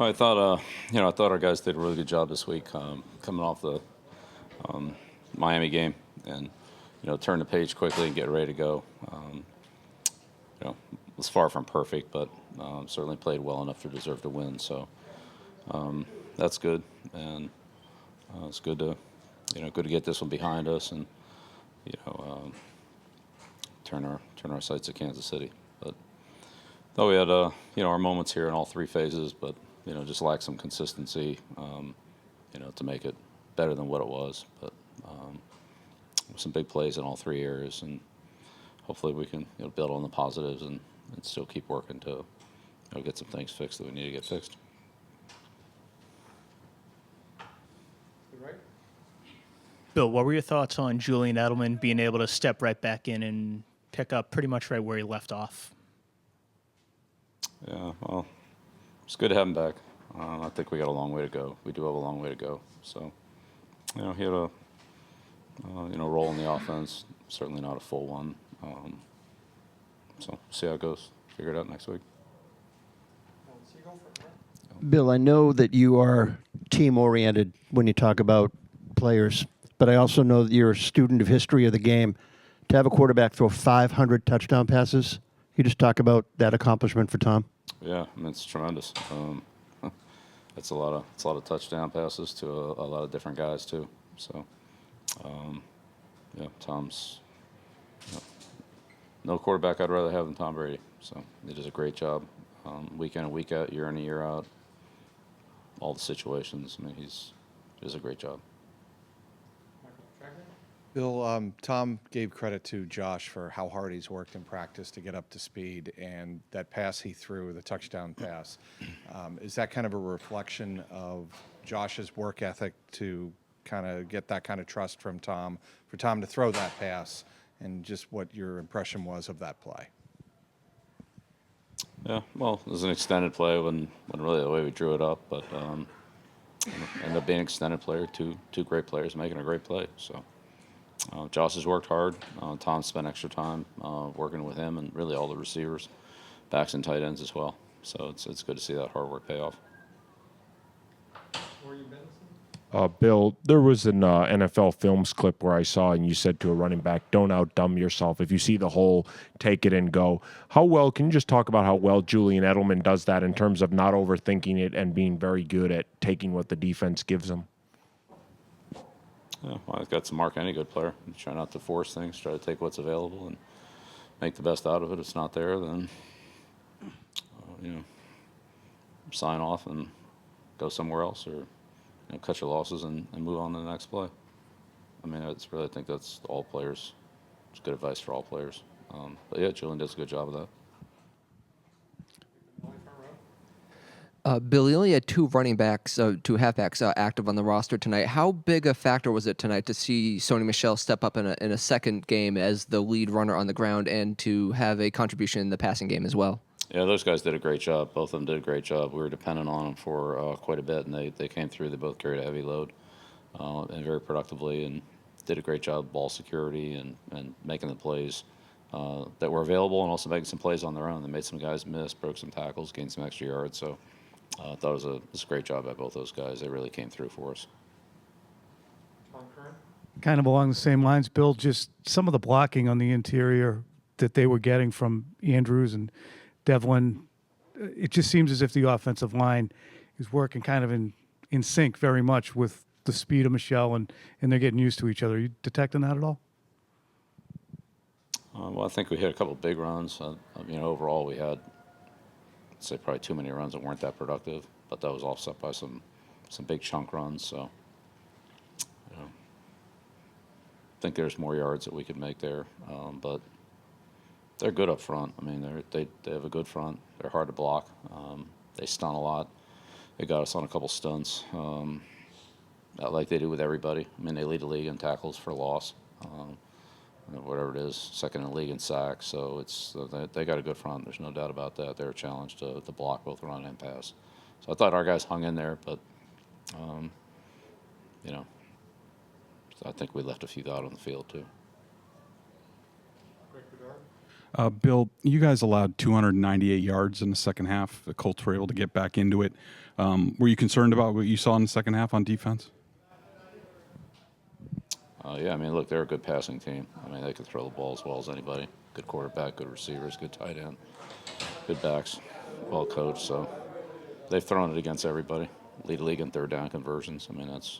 I thought, I thought our guys did a really good job this week, coming off the Miami game, and turn the page quickly and get ready to go. It was far from perfect, but certainly played well enough to deserve to win. So that's good, and it's good to, good to get this one behind us, and you know, um, turn our sights to Kansas City. But though we had, our moments here in all three phases, but just lacked some consistency, to make it better than what it was. But some big plays in all three areas, and hopefully we can build on the positives and still keep working to get some things fixed that we need to get fixed. Right. Bill, what were your thoughts on Julian Edelman being able to step right back in and pick up pretty much right where he left off? Yeah, well, it's good to have him back. I think we got a long way to go. We do have a long way to go. So, he had a role in the offense. Certainly not a full one. So see how it goes. Figure it out next week. Bill, I know that you are team-oriented when you talk about players, but I also know that you're a student of history of the game. To have a quarterback throw 500 touchdown passes, you just talk about that accomplishment for Tom. Yeah, I mean, it's tremendous. It's a lot of touchdown passes to a lot of different guys too. So, Tom's no quarterback I'd rather have than Tom Brady. So he does a great job, week in and week out, year in and year out. All the situations. I mean, he does a great job. Bill, Tom gave credit to Josh for how hard he's worked in practice to get up to speed, and that pass he threw, the touchdown pass, is that kind of a reflection of Josh's work ethic to kind of get that kind of trust from Tom, for Tom to throw that pass, and just what your impression was of that play? Yeah, well, it was an extended play when really the way we drew it up, but ended up being an extended player, two great players making a great play. So Josh has worked hard. Tom spent extra time working with him and really all the receivers, backs and tight ends as well. So it's good to see that hard work pay off. Bill, there was an NFL Films clip where I saw, and you said to a running back, "Don't outdumb yourself. If you see the hole, take it and go." How well, can you just talk about how well Julian Edelman does that in terms of not overthinking it and being very good at taking what the defense gives him? Yeah, well, that's to mark any good player. You try not to force things, try to take what's available and make the best out of it. If it's not there, then sign off and go somewhere else, or cut your losses and move on to the next play. I mean, I think that's all players. It's good advice for all players. But yeah, Julian does a good job of that. Bill, you only had two halfbacks active on the roster tonight. How big a factor was it tonight to see Sony Michel step up in a second game as the lead runner on the ground and to have a contribution in the passing game as well? Yeah, those guys did a great job. Both of them did a great job. We were dependent on them for quite a bit, and they came through. They both carried a heavy load and very productively, and did a great job of ball security and making the plays that were available, and also making some plays on their own. They made some guys miss, broke some tackles, gained some extra yards. So I thought it was a great job by both those guys. They really came through for us. Kind of along the same lines, Bill, just some of the blocking on the interior that they were getting from Andrews and Devlin, it just seems as if the offensive line is working kind of in sync very much with the speed of Michel, and they're getting used to each other. Are you detecting that at all? Well, I think we hit a couple of big runs. Overall we had, I'd say, probably too many runs that weren't that productive, but that was offset by some big chunk runs. So I think there's more yards that we could make there, but they're good up front. I mean, they have a good front. They're hard to block. They stun a lot. They got us on a couple stunts, like they do with everybody. I mean, they lead the league in tackles for loss, whatever it is, second in the league in sacks. So they got a good front. There's no doubt about that. They're a challenge to block both run and pass. So I thought our guys hung in there, but I think we left a few out on the field too. Bill, you guys allowed 298 yards in the second half. The Colts were able to get back into it. Were you concerned about what you saw in the second half on defense? Yeah, I mean, look, they're a good passing team. I mean, they could throw the ball as well as anybody. Good quarterback, good receivers, good tight end, good backs, well coached. So they've thrown it against everybody. Lead the league in third down conversions. I mean, that's,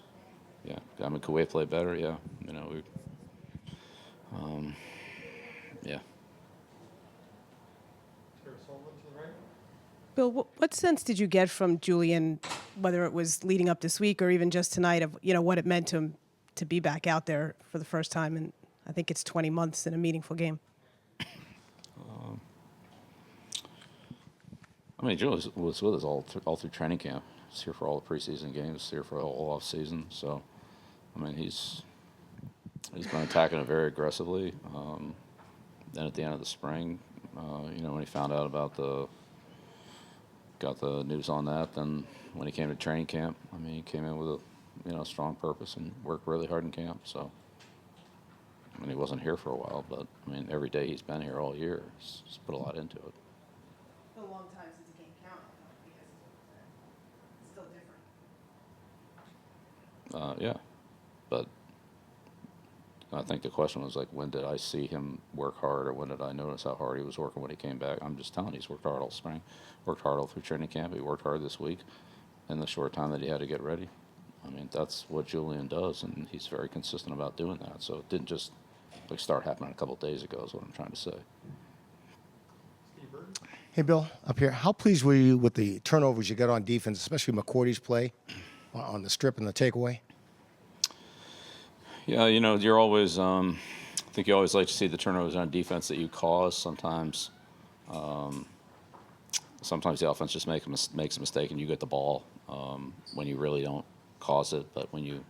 yeah. I mean, could we have played better? Yeah. You know, yeah. Bill, what sense did you get from Julian, whether it was leading up this week or even just tonight, of what it meant to him to be back out there for the first time in, I think it's 20 months, in a meaningful game? I mean, Julian was with us all through training camp. He's here for all the preseason games. Here for all off season. So, I mean, he's been attacking it very aggressively. Then at the end of the spring, when he found out about got the news on that, then when he came to training camp, I mean, he came in with a strong purpose and worked really hard in camp. So, I mean, he wasn't here for a while, but I mean, every day he's been here all year. He's put a lot into it. A long time since a game counted, because it's still different. Yeah, but I think the question was like, when did I see him work hard, or when did I notice how hard he was working when he came back? I'm just telling you, he's worked hard all spring, worked hard all through training camp. He worked hard this week in the short time that he had to get ready. I mean, that's what Julian does, and he's very consistent about doing that. So it didn't just start happening a couple of days ago is what I'm trying to say. Hey, Bill, up here. How pleased were you with the turnovers you got on defense, especially McCourty's play on the strip and the takeaway? Yeah, you're always. I think you always like to see the turnovers on defense that you cause. Sometimes the offense just makes a mistake and you get the ball when you really don't cause it. But when you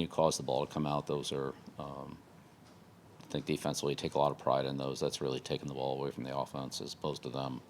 cause the ball to come out, those are. I think defensively, take a lot of pride in those. That's really taking the ball away from the offense as opposed to them